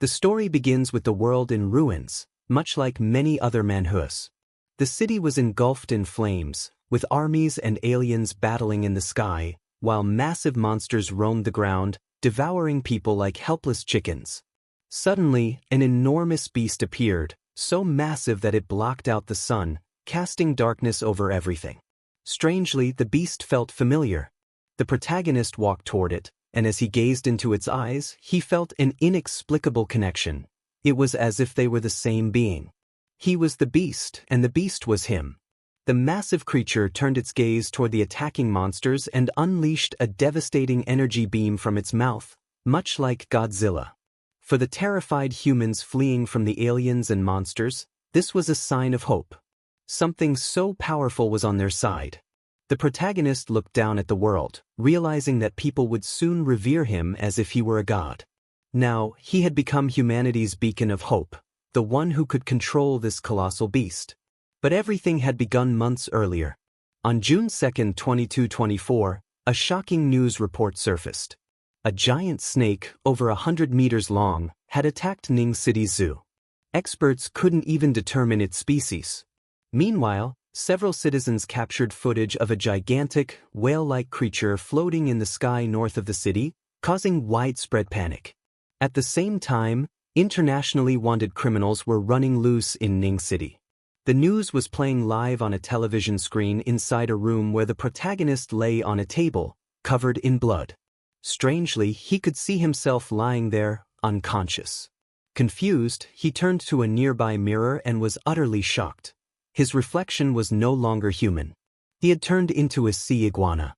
The story begins with the world in ruins, much like many other manhwas. The city was engulfed in flames, with armies and aliens battling in the sky, while massive monsters roamed the ground, devouring people like helpless chickens. Suddenly, an enormous beast appeared, so massive that it blocked out the sun, casting darkness over everything. Strangely, the beast felt familiar. The protagonist walked toward it, and as he gazed into its eyes, he felt an inexplicable connection. It was as if they were the same being. He was the beast, and the beast was him. The massive creature turned its gaze toward the attacking monsters and unleashed a devastating energy beam from its mouth, much like Godzilla. For the terrified humans fleeing from the aliens and monsters, this was a sign of hope. Something so powerful was on their side. The protagonist looked down at the world, realizing that people would soon revere him as if he were a god. Now, he had become humanity's beacon of hope, the one who could control this colossal beast. But everything had begun months earlier. On June 2, 2224, a shocking news report surfaced. A giant snake, over 100 meters long, had attacked Ning City's zoo. Experts couldn't even determine its species. Meanwhile, several citizens captured footage of a gigantic, whale-like creature floating in the sky north of the city, causing widespread panic. At the same time, internationally wanted criminals were running loose in Ning City. The news was playing live on a television screen inside a room where the protagonist lay on a table, covered in blood. Strangely, he could see himself lying there, unconscious. Confused, he turned to a nearby mirror and was utterly shocked. His reflection was no longer human. He had turned into a sea iguana.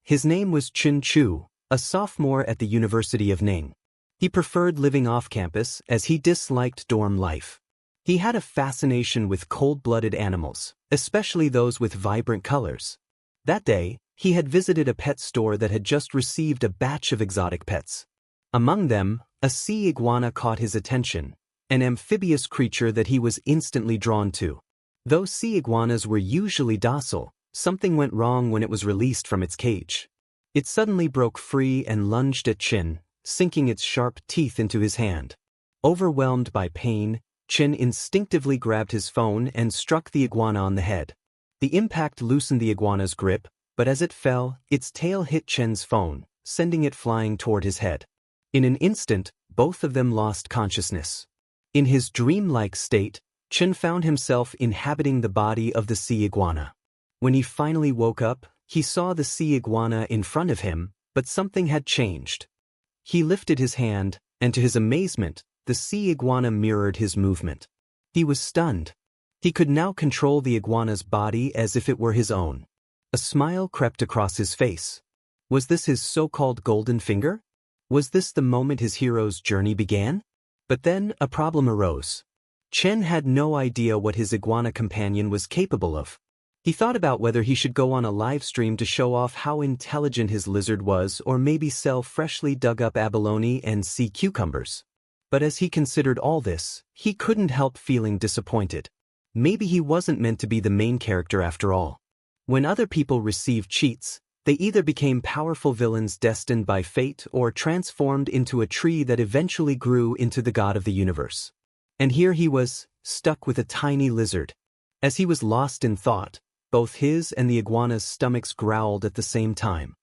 His name was Chen Chu, a sophomore at the University of Ning. He preferred living off campus as he disliked dorm life. He had a fascination with cold-blooded animals, especially those with vibrant colors. That day, he had visited a pet store that had just received a batch of exotic pets. Among them, a sea iguana caught his attention, an amphibious creature that he was instantly drawn to. Though sea iguanas were usually docile, something went wrong when it was released from its cage. It suddenly broke free and lunged at Chen, sinking its sharp teeth into his hand. Overwhelmed by pain, Chen instinctively grabbed his phone and struck the iguana on the head. The impact loosened the iguana's grip, but as it fell, its tail hit Chen's phone, sending it flying toward his head. In an instant, both of them lost consciousness. In his dreamlike state, Chen found himself inhabiting the body of the sea iguana. When he finally woke up, he saw the sea iguana in front of him, but something had changed. He lifted his hand, and to his amazement, the sea iguana mirrored his movement. He was stunned. He could now control the iguana's body as if it were his own. A smile crept across his face. Was this his so-called golden finger? Was this the moment his hero's journey began? But then a problem arose. Chen had no idea what his iguana companion was capable of. He thought about whether he should go on a live stream to show off how intelligent his lizard was or maybe sell freshly dug up abalone and sea cucumbers. But as he considered all this, he couldn't help feeling disappointed. Maybe he wasn't meant to be the main character after all. When other people received cheats, they either became powerful villains destined by fate or transformed into a tree that eventually grew into the god of the universe. And here he was, stuck with a tiny lizard. As he was lost in thought, both his and the iguana's stomachs growled at the same time.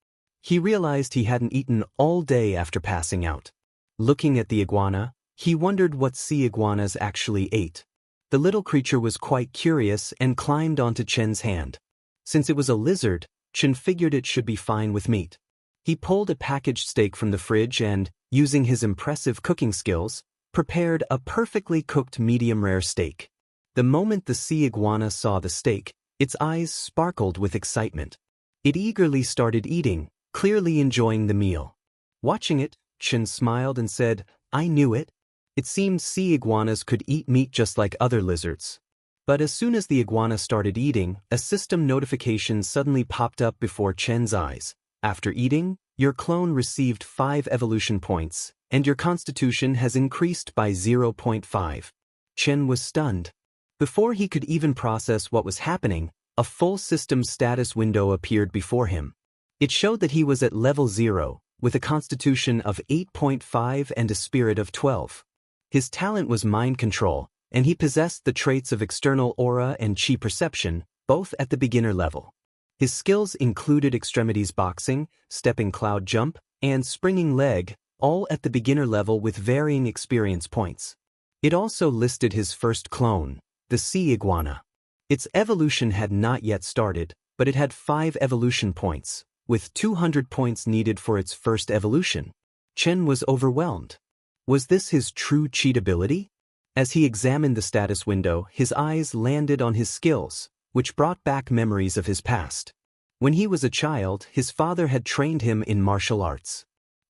He realized he hadn't eaten all day after passing out. Looking at the iguana, he wondered what sea iguanas actually ate. The little creature was quite curious and climbed onto Chen's hand. Since it was a lizard, Chen figured it should be fine with meat. He pulled a packaged steak from the fridge and, using his impressive cooking skills, prepared a perfectly cooked medium-rare steak. The moment the sea iguana saw the steak, its eyes sparkled with excitement. It eagerly started eating, clearly enjoying the meal. Watching it, Chen smiled and said, "I knew it." It seemed sea iguanas could eat meat just like other lizards. But as soon as the iguana started eating, a system notification suddenly popped up before Chen's eyes. After eating, your clone received 5 evolution points, and your constitution has increased by 0.5. Chen was stunned. Before he could even process what was happening, a full system status window appeared before him. It showed that he was at level 0, with a constitution of 8.5 and a spirit of 12. His talent was mind control, and he possessed the traits of external aura and chi perception, both at the beginner level. His skills included extremities boxing, stepping cloud jump, and springing leg, all at the beginner level with varying experience points. It also listed his first clone, the sea iguana. Its evolution had not yet started, but it had 5 evolution points, with 200 points needed for its first evolution. Chen was overwhelmed. Was this his true cheat ability? As he examined the status window, his eyes landed on his skills, which brought back memories of his past. When he was a child, his father had trained him in martial arts.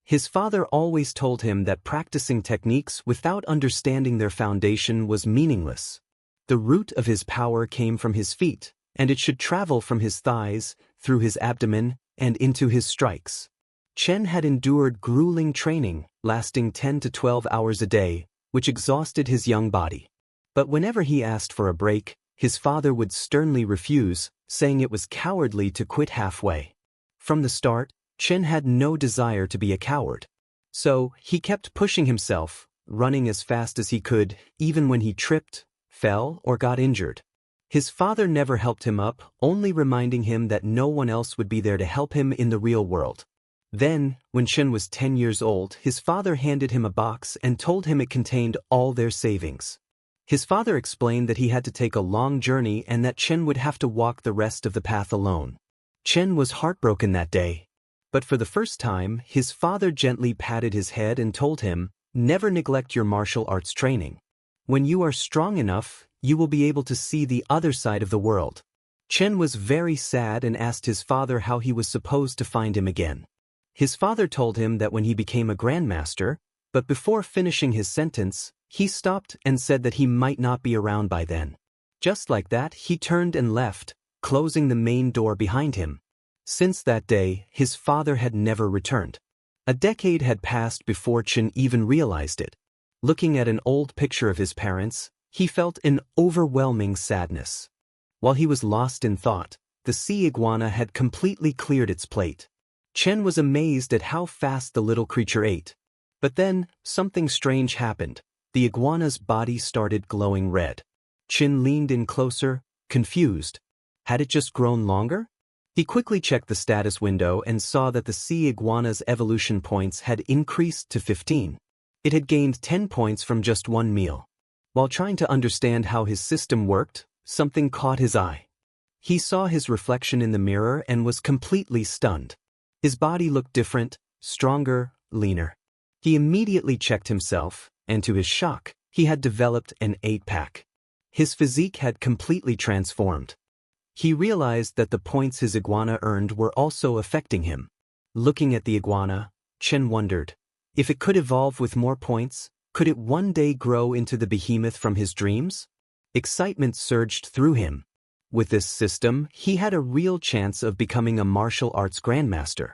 His father always told him that practicing techniques without understanding their foundation was meaningless. The root of his power came from his feet, and it should travel from his thighs, through his abdomen, and into his strikes. Chen had endured grueling training, lasting 10 to 12 hours a day, which exhausted his young body. But whenever he asked for a break, his father would sternly refuse, saying it was cowardly to quit halfway. From the start, Chen had no desire to be a coward. So, he kept pushing himself, running as fast as he could, even when he tripped, fell, or got injured. His father never helped him up, only reminding him that no one else would be there to help him in the real world. Then, when Chen was 10 years old, his father handed him a box and told him it contained all their savings. His father explained that he had to take a long journey and that Chen would have to walk the rest of the path alone. Chen was heartbroken that day. But for the first time, his father gently patted his head and told him, "Never neglect your martial arts training. When you are strong enough, you will be able to see the other side of the world." Chen was very sad and asked his father how he was supposed to find him again. His father told him that when he became a grandmaster, but before finishing his sentence, he stopped and said that he might not be around by then. Just like that, he turned and left, closing the main door behind him. Since that day, his father had never returned. A decade had passed before Chen even realized it. Looking at an old picture of his parents, he felt an overwhelming sadness. While he was lost in thought, the sea iguana had completely cleared its plate. Chen was amazed at how fast the little creature ate. But then, something strange happened. The iguana's body started glowing red. Chen leaned in closer, confused. Had it just grown longer? He quickly checked the status window and saw that the sea iguana's evolution points had increased to 15. It had gained 10 points from just one meal. While trying to understand how his system worked, something caught his eye. He saw his reflection in the mirror and was completely stunned. His body looked different, stronger, leaner. He immediately checked himself, and to his shock, he had developed an 8-pack. His physique had completely transformed. He realized that the points his iguana earned were also affecting him. Looking at the iguana, Chen wondered, if it could evolve with more points, could it one day grow into the behemoth from his dreams? Excitement surged through him. With this system, he had a real chance of becoming a martial arts grandmaster.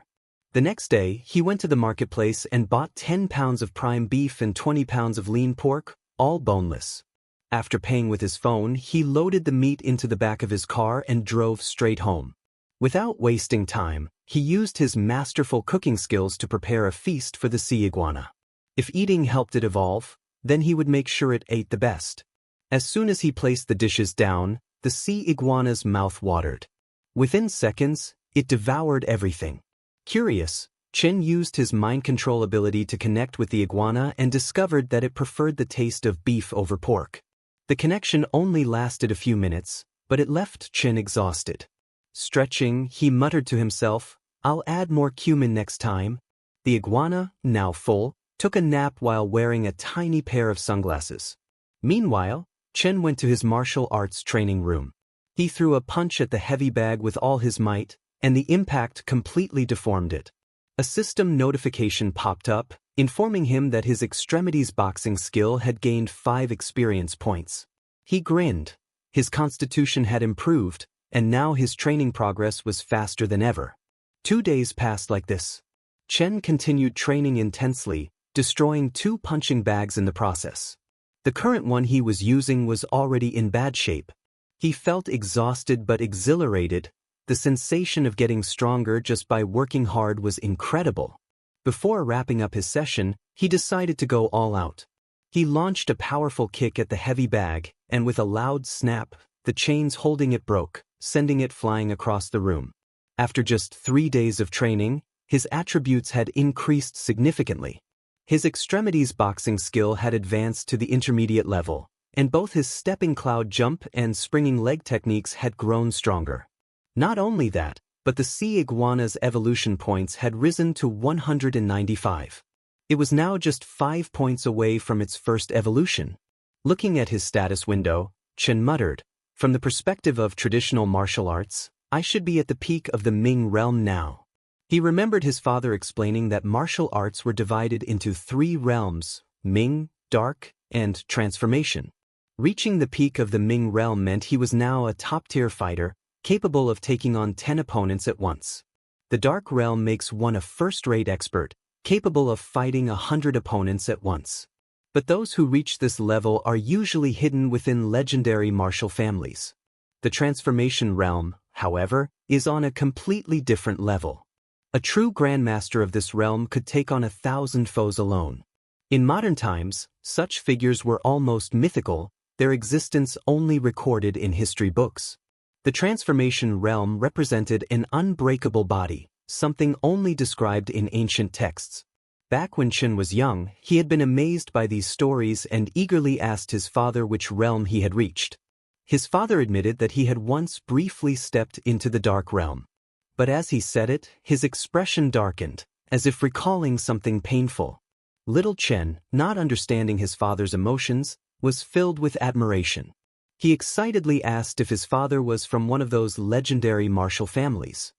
The next day, he went to the marketplace and bought 10 pounds of prime beef and 20 pounds of lean pork, all boneless. After paying with his phone, he loaded the meat into the back of his car and drove straight home. Without wasting time, he used his masterful cooking skills to prepare a feast for the sea iguana. If eating helped it evolve, then he would make sure it ate the best. As soon as he placed the dishes down, the sea iguana's mouth watered. Within seconds, it devoured everything. Curious, Chen used his mind control ability to connect with the iguana and discovered that it preferred the taste of beef over pork. The connection only lasted a few minutes, but it left Chen exhausted. Stretching, he muttered to himself, "I'll add more cumin next time." The iguana, now full, took a nap while wearing a tiny pair of sunglasses. Meanwhile, Chen went to his martial arts training room. He threw a punch at the heavy bag with all his might, and the impact completely deformed it. A system notification popped up, informing him that his extremities boxing skill had gained 5 experience points. He grinned. His constitution had improved, and now his training progress was faster than ever. 2 days passed like this. Chen continued training intensely, destroying 2 punching bags in the process. The current one he was using was already in bad shape. He felt exhausted but exhilarated. The sensation of getting stronger just by working hard was incredible. Before wrapping up his session, he decided to go all out. He launched a powerful kick at the heavy bag, and with a loud snap, the chains holding it broke, sending it flying across the room. After just 3 days of training, his attributes had increased significantly. His extremities boxing skill had advanced to the intermediate level, and both his stepping cloud jump and springing leg techniques had grown stronger. Not only that, but the sea iguana's evolution points had risen to 195. It was now just 5 points away from its first evolution. Looking at his status window, Chen muttered, "From the perspective of traditional martial arts, I should be at the peak of the Ming realm now." He remembered his father explaining that martial arts were divided into 3 realms: Ming, Dark, and Transformation. Reaching the peak of the Ming realm meant he was now a top-tier fighter, capable of taking on 10 opponents at once. The Dark realm makes one a first-rate expert, capable of fighting 100 opponents at once. But those who reach this level are usually hidden within legendary martial families. The Transformation realm, however, is on a completely different level. A true grandmaster of this realm could take on 1,000 foes alone. In modern times, such figures were almost mythical, their existence only recorded in history books. The Transformation realm represented an unbreakable body, something only described in ancient texts. Back when Chen was young, he had been amazed by these stories and eagerly asked his father which realm he had reached. His father admitted that he had once briefly stepped into the Dark realm. But as he said it, his expression darkened, as if recalling something painful. Little Chen, not understanding his father's emotions, was filled with admiration. He excitedly asked if his father was from one of those legendary martial families.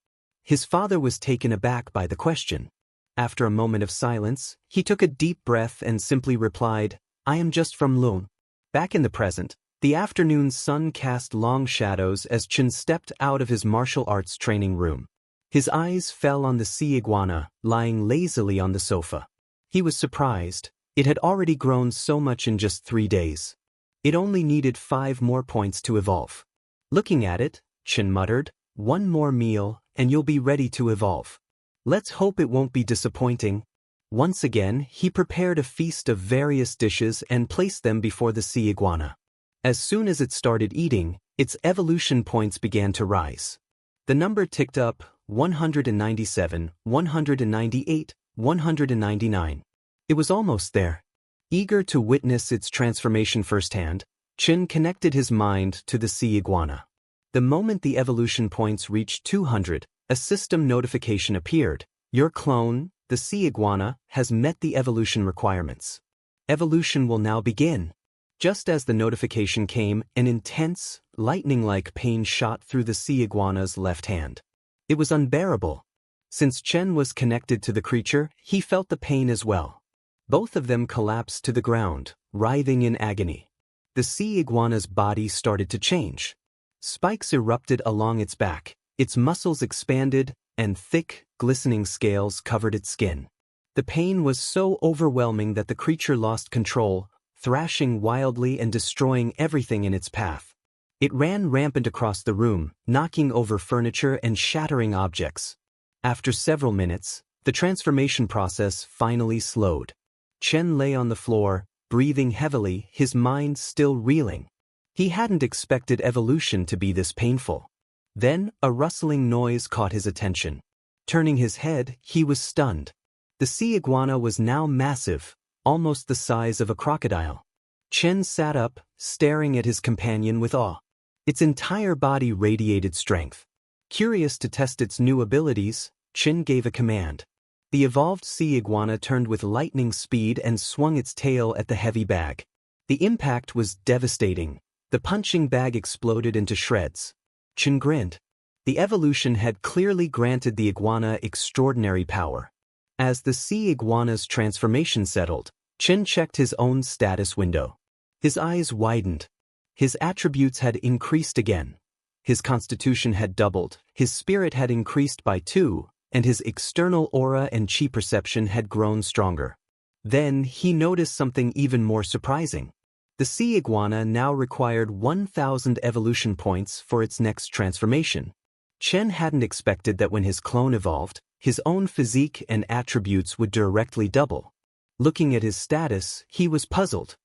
His father was taken aback by the question. After a moment of silence, he took a deep breath and simply replied, "I am just from Lung." Back in the present, the afternoon sun cast long shadows as Chen stepped out of his martial arts training room. His eyes fell on the sea iguana, lying lazily on the sofa. He was surprised. It had already grown so much in just 3 days. It only needed 5 more points to evolve. Looking at it, Chen muttered, "One more meal, and you'll be ready to evolve. Let's hope it won't be disappointing." Once again, he prepared a feast of various dishes and placed them before the sea iguana. As soon as it started eating, its evolution points began to rise. The number ticked up: 197, 198, 199. It was almost there. Eager to witness its transformation firsthand, Chen connected his mind to the sea iguana. The moment the evolution points reached 200, a system notification appeared. "Your clone, the sea iguana, has met the evolution requirements. Evolution will now begin." Just as the notification came, an intense, lightning-like pain shot through the sea iguana's left hand. It was unbearable. Since Chen was connected to the creature, he felt the pain as well. Both of them collapsed to the ground, writhing in agony. The sea iguana's body started to change. Spikes erupted along its back, its muscles expanded, and thick, glistening scales covered its skin. The pain was so overwhelming that the creature lost control, thrashing wildly and destroying everything in its path. It ran rampant across the room, knocking over furniture and shattering objects. After several minutes, the transformation process finally slowed. Chen lay on the floor, breathing heavily, his mind still reeling. He hadn't expected evolution to be this painful. Then, a rustling noise caught his attention. Turning his head, he was stunned. The sea iguana was now massive, almost the size of a crocodile. Chen sat up, staring at his companion with awe. Its entire body radiated strength. Curious to test its new abilities, Chen gave a command. The evolved sea iguana turned with lightning speed and swung its tail at the heavy bag. The impact was devastating. The punching bag exploded into shreds. Chen grinned. The evolution had clearly granted the iguana extraordinary power. As the sea iguana's transformation settled, Chen checked his own status window. His eyes widened. His attributes had increased again. His constitution had doubled, his spirit had increased by 2, and his external aura and chi perception had grown stronger. Then he noticed something even more surprising. The sea iguana now required 1,000 evolution points for its next transformation. Chen hadn't expected that when his clone evolved, his own physique and attributes would directly double. Looking at his status, he was puzzled.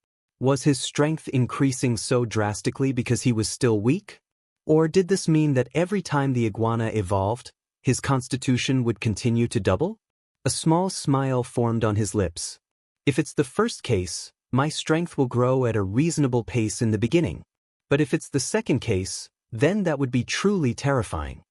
Was his strength increasing so drastically because he was still weak? Or did this mean that every time the iguana evolved, his constitution would continue to double? A small smile formed on his lips. If it's the first case, my strength will grow at a reasonable pace in the beginning. But if it's the second case, then that would be truly terrifying.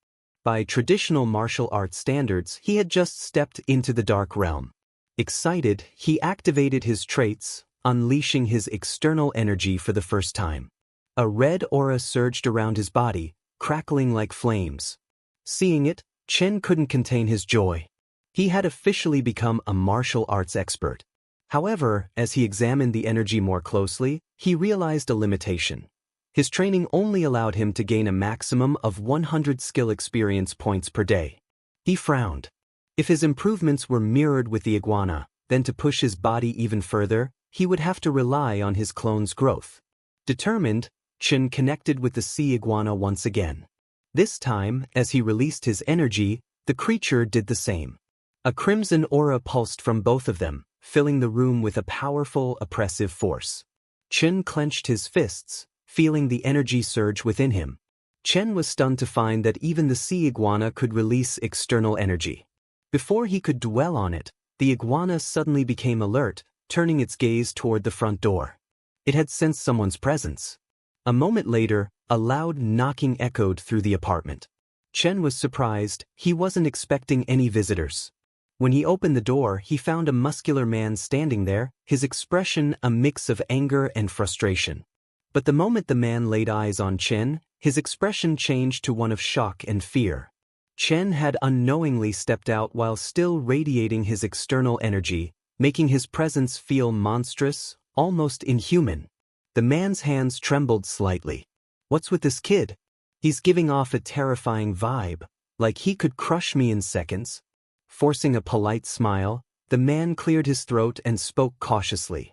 By traditional martial arts standards, he had just stepped into the dark realm. Excited, he activated his traits, unleashing his external energy for the first time. A red aura surged around his body, crackling like flames. Seeing it, Chen couldn't contain his joy. He had officially become a martial arts expert. However, as he examined the energy more closely, he realized a limitation. His training only allowed him to gain a maximum of 100 skill experience points per day. He frowned. If his improvements were mirrored with the iguana, then to push his body even further, he would have to rely on his clone's growth. Determined, Chen connected with the sea iguana once again. This time, as he released his energy, the creature did the same. A crimson aura pulsed from both of them, filling the room with a powerful, oppressive force. Chen clenched his fists, feeling the energy surge within him. Chen was stunned to find that even the sea iguana could release external energy. Before he could dwell on it, the iguana suddenly became alert, turning its gaze toward the front door. It had sensed someone's presence. A moment later, a loud knocking echoed through the apartment. Chen was surprised. He wasn't expecting any visitors. When he opened the door, he found a muscular man standing there, his expression a mix of anger and frustration. But the moment the man laid eyes on Chen, his expression changed to one of shock and fear. Chen had unknowingly stepped out while still radiating his external energy, making his presence feel monstrous, almost inhuman. The man's hands trembled slightly. What's with this kid? He's giving off a terrifying vibe, like he could crush me in seconds. Forcing a polite smile, the man cleared his throat and spoke cautiously.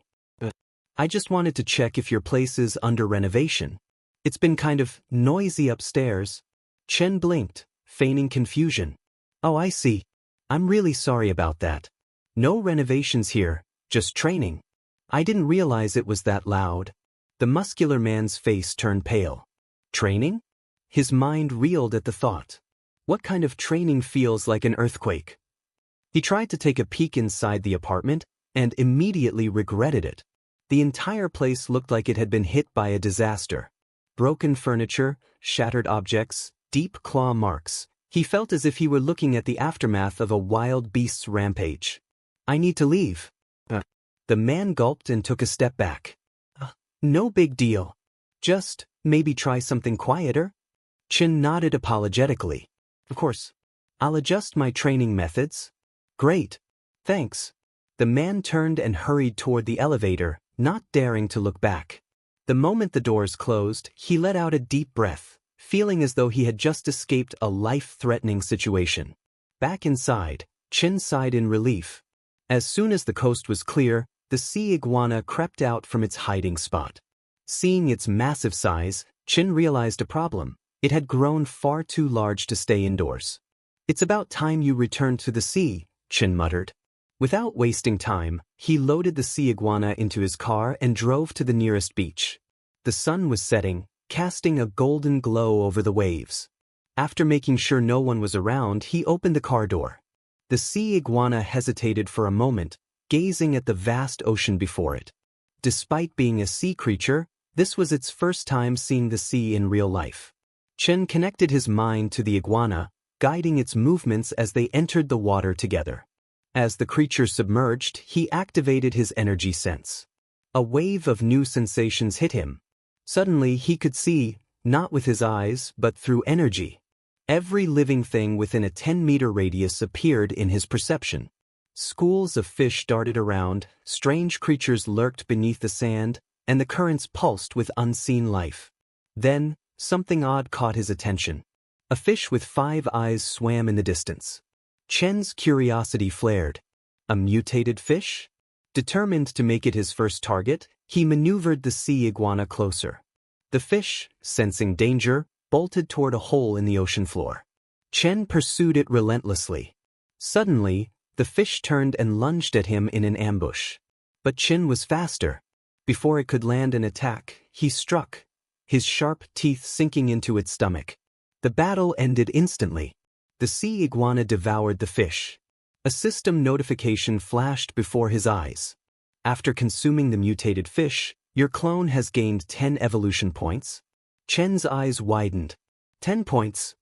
I just wanted to check if your place is under renovation. It's been kind of noisy upstairs. Chen blinked, feigning confusion. Oh, I see. I'm really sorry about that. No renovations here, just training. I didn't realize it was that loud. The muscular man's face turned pale. Training? His mind reeled at the thought. What kind of training feels like an earthquake? He tried to take a peek inside the apartment and immediately regretted it. The entire place looked like it had been hit by a disaster. Broken furniture, shattered objects, deep claw marks. He felt as if he were looking at the aftermath of a wild beast's rampage. I need to leave. The man gulped and took a step back. No big deal. Just, maybe try something quieter? Chen nodded apologetically. Of course. I'll adjust my training methods. Great. Thanks. The man turned and hurried toward the elevator, not daring to look back. The moment the doors closed, he let out a deep breath, feeling as though he had just escaped a life-threatening situation. Back inside, Chen sighed in relief. As soon as the coast was clear, the sea iguana crept out from its hiding spot. Seeing its massive size, Chen realized a problem. It had grown far too large to stay indoors. It's about time you returned to the sea, Chen muttered. Without wasting time, he loaded the sea iguana into his car and drove to the nearest beach. The sun was setting, casting a golden glow over the waves. After making sure no one was around, he opened the car door. The sea iguana hesitated for a moment, gazing at the vast ocean before it. Despite being a sea creature, this was its first time seeing the sea in real life. Chen connected his mind to the iguana, guiding its movements as they entered the water together. As the creature submerged, he activated his energy sense. A wave of new sensations hit him. Suddenly he could see, not with his eyes, but through energy. Every living thing within a 10-meter radius appeared in his perception. Schools of fish darted around, strange creatures lurked beneath the sand, and the currents pulsed with unseen life. Then, something odd caught his attention. A fish with 5 eyes swam in the distance. Chen's curiosity flared. A mutated fish? Determined to make it his first target, he maneuvered the sea iguana closer. The fish, sensing danger, bolted toward a hole in the ocean floor. Chen pursued it relentlessly. Suddenly, the fish turned and lunged at him in an ambush. But Chen was faster. Before it could land an attack, he struck, his sharp teeth sinking into its stomach. The battle ended instantly. The sea iguana devoured the fish. A system notification flashed before his eyes. After consuming the mutated fish, your clone has gained 10 evolution points. Chen's eyes widened. 10 points.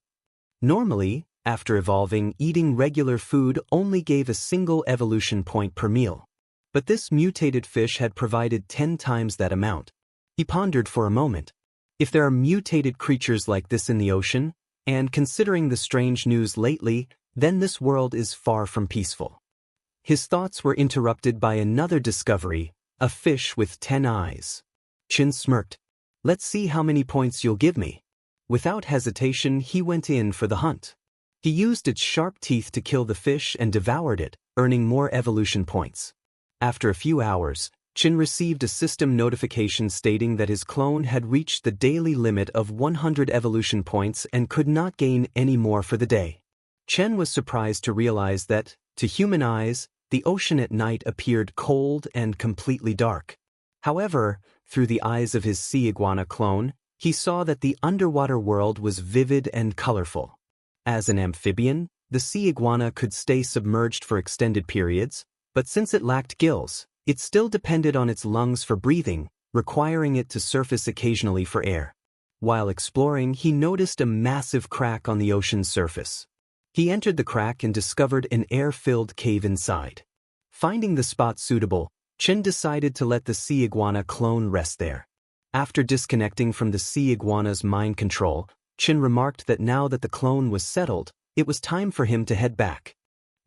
Normally, after evolving, eating regular food only gave a single evolution point per meal. But this mutated fish had provided 10 times that amount. He pondered for a moment. If there are mutated creatures like this in the ocean, and considering the strange news lately, then this world is far from peaceful. His thoughts were interrupted by another discovery, a fish with 10 eyes. Chin smirked. Let's see how many points you'll give me. Without hesitation, he went in for the hunt. He used its sharp teeth to kill the fish and devoured it, earning more evolution points. After a few hours, Chin received a system notification stating that his clone had reached the daily limit of 100 evolution points and could not gain any more for the day. Chen was surprised to realize that, to human eyes, the ocean at night appeared cold and completely dark. However, through the eyes of his sea iguana clone, he saw that the underwater world was vivid and colorful. As an amphibian, the sea iguana could stay submerged for extended periods, but since it lacked gills, it still depended on its lungs for breathing, requiring it to surface occasionally for air. While exploring, he noticed a massive crack on the ocean's surface. He entered the crack and discovered an air-filled cave inside. Finding the spot suitable, Chen decided to let the sea iguana clone rest there. After disconnecting from the sea iguana's mind control, Chen remarked that now that the clone was settled, it was time for him to head back.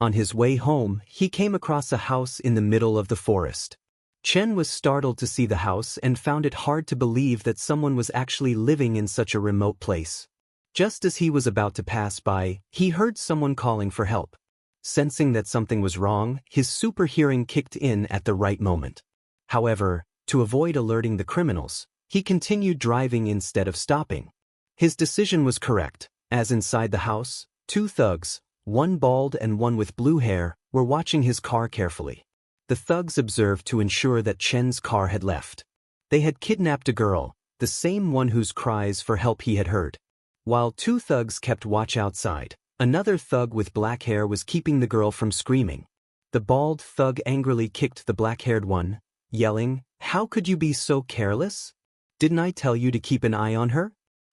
On his way home, he came across a house in the middle of the forest. Chen was startled to see the house and found it hard to believe that someone was actually living in such a remote place. Just as he was about to pass by, he heard someone calling for help. Sensing that something was wrong, his super hearing kicked in at the right moment. However, to avoid alerting the criminals, he continued driving instead of stopping. His decision was correct, as inside the house, two thugs, one bald and one with blue hair, were watching his car carefully. The thugs observed to ensure that Chen's car had left. They had kidnapped a girl, the same one whose cries for help he had heard. While two thugs kept watch outside, another thug with black hair was keeping the girl from screaming. The bald thug angrily kicked the black-haired one, yelling, "How could you be so careless? Didn't I tell you to keep an eye on her?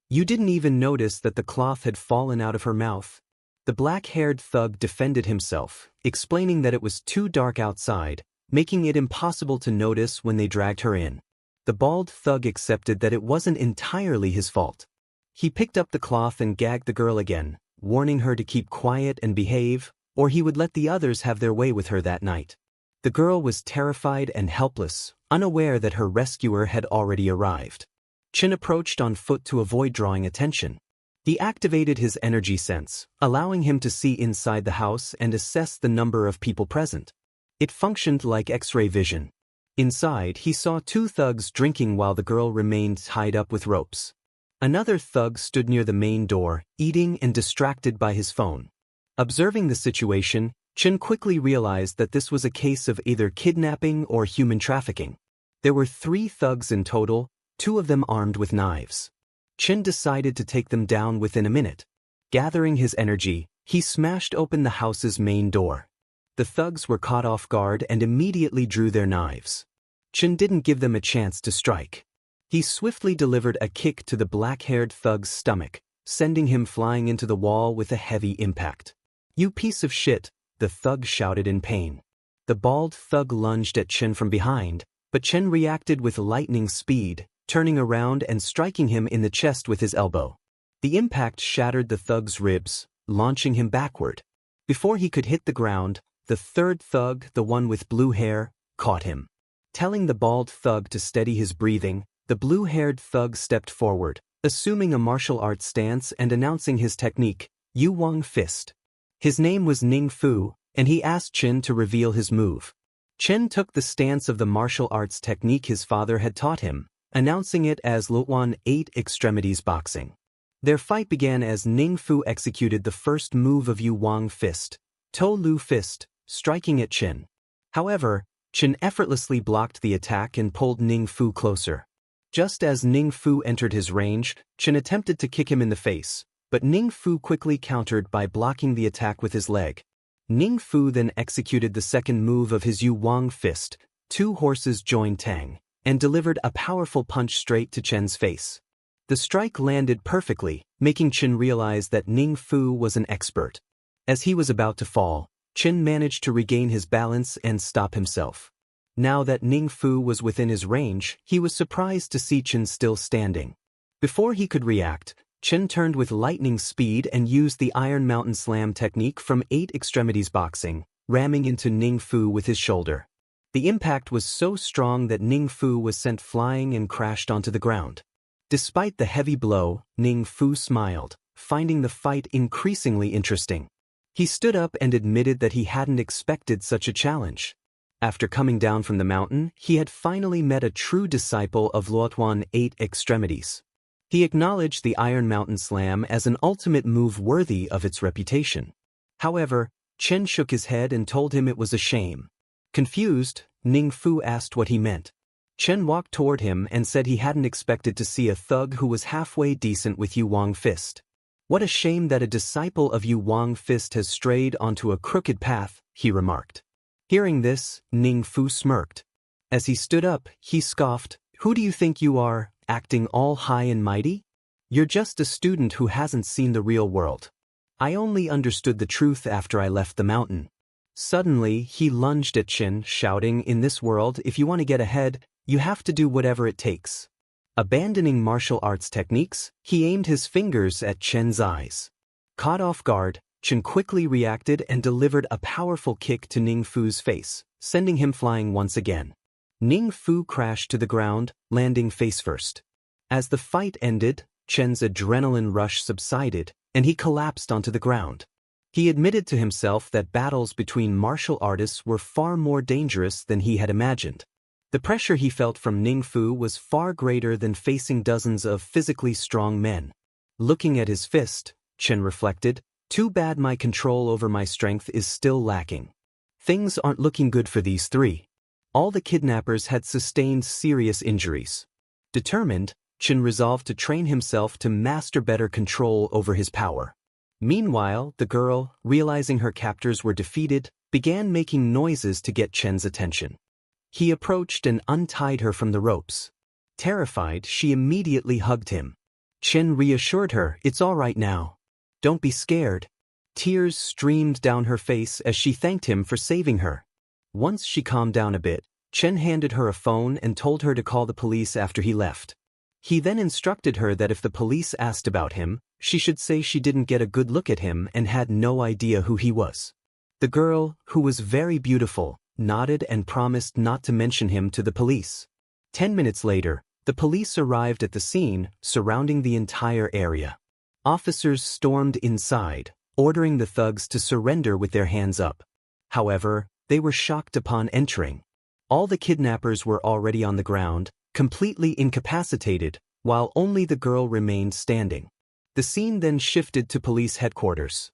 You didn't even notice that the cloth had fallen out of her mouth." The black-haired thug defended himself, explaining that it was too dark outside, making it impossible to notice when they dragged her in. The bald thug accepted that it wasn't entirely his fault. He picked up the cloth and gagged the girl again, warning her to keep quiet and behave, or he would let the others have their way with her that night. The girl was terrified and helpless, unaware that her rescuer had already arrived. Chin approached on foot to avoid drawing attention. He activated his energy sense, allowing him to see inside the house and assess the number of people present. It functioned like X-ray vision. Inside, he saw two thugs drinking while the girl remained tied up with ropes. Another thug stood near the main door, eating and distracted by his phone. Observing the situation, Chin quickly realized that this was a case of either kidnapping or human trafficking. There were 3 thugs in total, 2 of them armed with knives. Chin decided to take them down within a minute. Gathering his energy, he smashed open the house's main door. The thugs were caught off guard and immediately drew their knives. Chin didn't give them a chance to strike. He swiftly delivered a kick to the black-haired thug's stomach, sending him flying into the wall with a heavy impact. "You piece of shit," the thug shouted in pain. The bald thug lunged at Chin from behind, but Chin reacted with lightning speed, turning around and striking him in the chest with his elbow. The impact shattered the thug's ribs, launching him backward. Before he could hit the ground, the third thug, the one with blue hair, caught him. Telling the bald thug to steady his breathing, the blue-haired thug stepped forward, assuming a martial arts stance and announcing his technique, Yu Wang Fist. His name was Ning Fu, and he asked Chin to reveal his move. Chin took the stance of the martial arts technique his father had taught him, announcing it as Luoan 8 Extremities Boxing. Their fight began as Ning Fu executed the first move of Yu Wang Fist, To Lu Fist, striking at Chin. However, Chen effortlessly blocked the attack and pulled Ning Fu closer. Just as Ning Fu entered his range, Chen attempted to kick him in the face, but Ning Fu quickly countered by blocking the attack with his leg. Ning Fu then executed the second move of his Yu Wang fist, two horses joined Tang, and delivered a powerful punch straight to Chen's face. The strike landed perfectly, making Chen realize that Ning Fu was an expert. As he was about to fall, Chen managed to regain his balance and stop himself. Now that Ning Fu was within his range, he was surprised to see Chen still standing. Before he could react, Chen turned with lightning speed and used the Iron Mountain Slam technique from 8 extremities boxing, ramming into Ning Fu with his shoulder. The impact was so strong that Ning Fu was sent flying and crashed onto the ground. Despite the heavy blow, Ning Fu smiled, finding the fight increasingly interesting. He stood up and admitted that he hadn't expected such a challenge. After coming down from the mountain, he had finally met a true disciple of Luotuan 8 extremities. He acknowledged the Iron Mountain Slam as an ultimate move worthy of its reputation. However, Chen shook his head and told him it was a shame. Confused, Ning Fu asked what he meant. Chen walked toward him and said he hadn't expected to see a thug who was halfway decent with Yu Wang fist. What a shame that a disciple of Yu Wang fist has strayed onto a crooked path, he remarked. Hearing this, Ning Fu smirked. As he stood up, he scoffed, "Who do you think you are, acting all high and mighty? You're just a student who hasn't seen the real world. I only understood the truth after I left the mountain." Suddenly, he lunged at Chen, shouting, "In this world, if you want to get ahead, you have to do whatever it takes." Abandoning martial arts techniques, he aimed his fingers at Chen's eyes. Caught off guard, Chen quickly reacted and delivered a powerful kick to Ning Fu's face, sending him flying once again. Ning Fu crashed to the ground, landing face first. As the fight ended, Chen's adrenaline rush subsided, and he collapsed onto the ground. He admitted to himself that battles between martial artists were far more dangerous than he had imagined. The pressure he felt from Ning Fu was far greater than facing dozens of physically strong men. Looking at his fist, Chen reflected, "Too bad my control over my strength is still lacking. Things aren't looking good for these three." All the kidnappers had sustained serious injuries. Determined, Chen resolved to train himself to master better control over his power. Meanwhile, the girl, realizing her captors were defeated, began making noises to get Chen's attention. He approached and untied her from the ropes. Terrified, she immediately hugged him. Chen reassured her, "It's all right now. Don't be scared." Tears streamed down her face as she thanked him for saving her. Once she calmed down a bit, Chen handed her a phone and told her to call the police after he left. He then instructed her that if the police asked about him, she should say she didn't get a good look at him and had no idea who he was. The girl, who was very beautiful, nodded and promised not to mention him to the police. 10 minutes later, the police arrived at the scene, surrounding the entire area. Officers stormed inside, ordering the thugs to surrender with their hands up. However, they were shocked upon entering. All the kidnappers were already on the ground, completely incapacitated, while only the girl remained standing. The scene then shifted to police headquarters.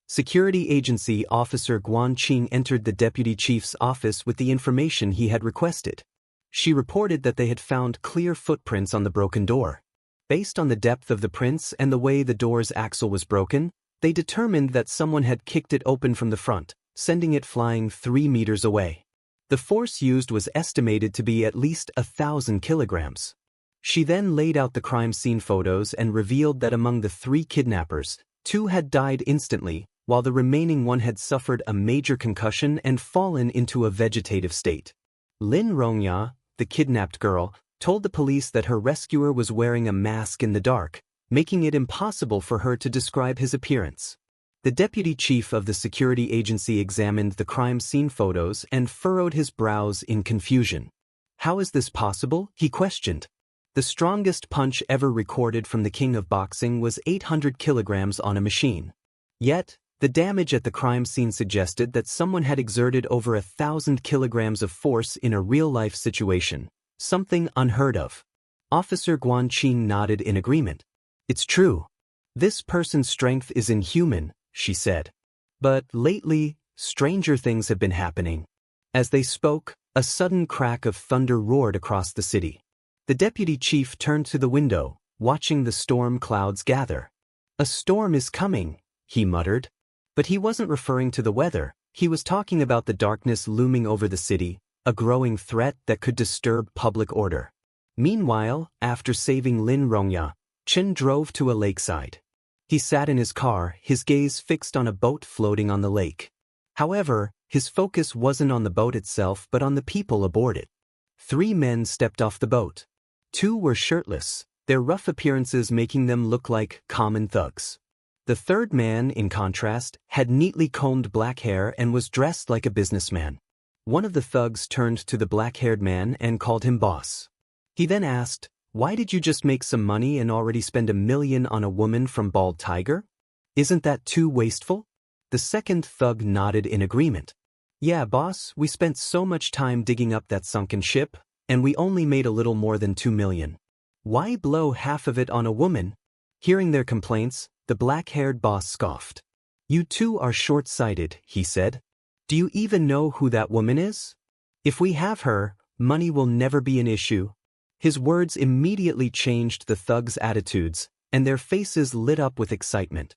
Security Agency Officer Guan Qing entered the deputy chief's office with the information he had requested. She reported that they had found clear footprints on the broken door. Based on the depth of the prints and the way the door's axle was broken, they determined that someone had kicked it open from the front, sending it flying 3 meters away. The force used was estimated to be at least 1,000 kilograms. She then laid out the crime scene photos and revealed that among the 3 kidnappers, 2 had died instantly, while the remaining one had suffered a major concussion and fallen into a vegetative state. Lin Rongya, the kidnapped girl, told the police that her rescuer was wearing a mask in the dark, making it impossible for her to describe his appearance. The deputy chief of the security agency examined the crime scene photos and furrowed his brows in confusion. "How is this possible?" he questioned. The strongest punch ever recorded from the king of boxing was 800 kilograms on a machine. Yet, the damage at the crime scene suggested that someone had exerted over 1,000 kilograms of force in a real-life situation, something unheard of. Officer Guan Qing nodded in agreement. "It's true. This person's strength is inhuman," she said. "But lately, stranger things have been happening." As they spoke, A sudden crack of thunder roared across the city. The deputy chief turned to the window, watching the storm clouds gather. "A storm is coming," he muttered. But he wasn't referring to the weather, he was talking about the darkness looming over the city, a growing threat that could disturb public order. Meanwhile, after saving ᴄᴏᴘᴘыឫ, drove to a lakeside. He sat in his car, his gaze fixed on a boat floating on the lake. However, his focus wasn't on the boat itself but on the people aboard it. 3 men stepped off the boat. 2 were shirtless, their rough appearances making them look like common thugs. The 3rd man, in contrast, had neatly combed black hair and was dressed like a businessman. One of the thugs turned to the black-haired man and called him boss. He then asked, "Why did you just make some money and already spend $1 million on a woman from Bald Tiger? Isn't that too wasteful?" The 2nd thug nodded in agreement. "Yeah, boss, we spent so much time digging up that sunken ship, and we only made a little more than $2 million. Why blow half of it on a woman?" Hearing their complaints, the black-haired boss scoffed. "You two are short-sighted," he said. "Do you even know who that woman is? If we have her, money will never be an issue." His words immediately changed the thugs' attitudes, and their faces lit up with excitement.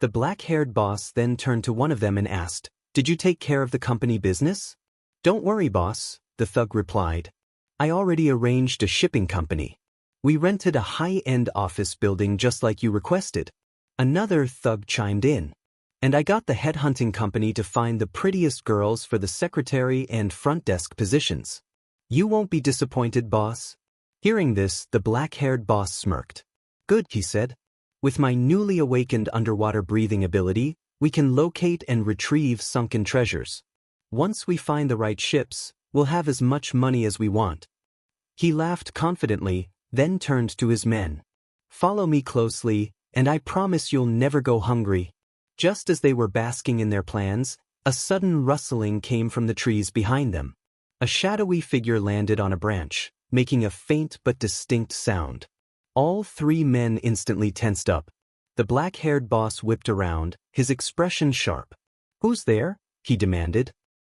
The black-haired boss then turned to one of them and asked, "Did you take care of the company business?" "Don't worry, boss," the thug replied. "I already arranged a shipping company. We rented a high-end office building just like you requested." Another thug chimed in. "And I got the headhunting company to find the prettiest girls for the secretary and front desk positions. You won't be disappointed, boss." Hearing this, the black-haired boss smirked. "Good," he said. "With my newly awakened underwater breathing ability, we can locate and retrieve sunken treasures. Once we find the right ships, we'll have as much money as we want." He laughed confidently, then turned to his men. "Follow me closely, and I promise you'll never go hungry." Just as they were basking in their plans, a sudden rustling came from the trees behind them. A shadowy figure landed on a branch, making a faint but distinct sound. All 3 men instantly tensed up. The black-haired boss whipped around, his expression sharp. "Who's there?" he demanded.